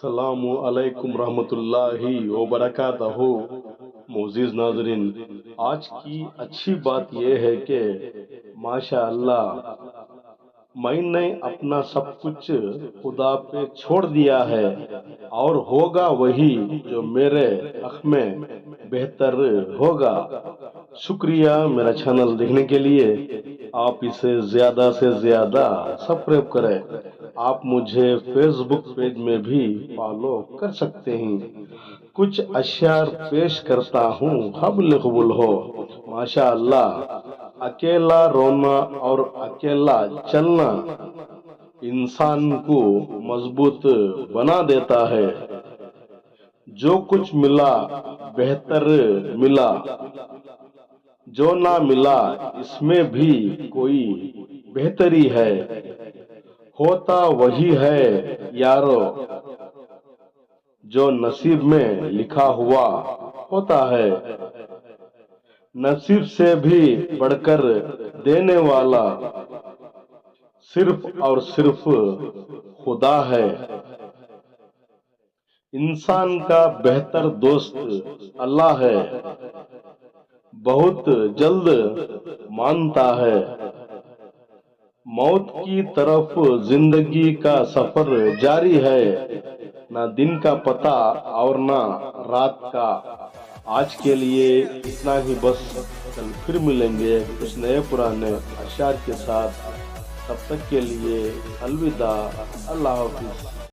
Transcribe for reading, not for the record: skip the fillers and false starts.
السلام علیکم رحمۃ اللہ وبرکاتہ۔ معزز ناظرین، آج کی اچھی بات یہ ہے کہ ماشاء اللہ میں نے اپنا سب کچھ خدا پہ چھوڑ دیا ہے، اور ہوگا وہی جو میرے حق میں بہتر ہوگا۔ شکریہ میرا چینل دیکھنے کے لیے۔ آپ اسے زیادہ سے زیادہ سبسکرائب کریں۔ آپ مجھے فیس بک پیج میں بھی فالو کر سکتے ہیں۔ کچھ اشعار پیش کرتا ہوں، قابل قبول ہو۔ ماشاء اللہ، اکیلا رونا اور اکیلا چلنا انسان کو مضبوط بنا دیتا ہے۔ جو کچھ ملا بہتر ملا، جو نہ ملا اس میں بھی کوئی بہتری ہے۔ ہوتا وہی ہے یارو جو نصیب میں لکھا ہوا ہوتا ہے۔ نصیب سے بھی بڑھ کر دینے والا صرف اور صرف خدا ہے۔ انسان کا بہتر دوست اللہ ہے، بہت جلد مانتا ہے۔ موت کی طرف زندگی کا سفر جاری ہے، نہ دن کا پتہ اور نہ رات کا۔ آج کے لیے اتنا ہی بس، کل پھر ملیں گے کچھ نئے پرانے اشعار کے ساتھ۔ تب تک کے لیے الوداع، اللہ حافظ۔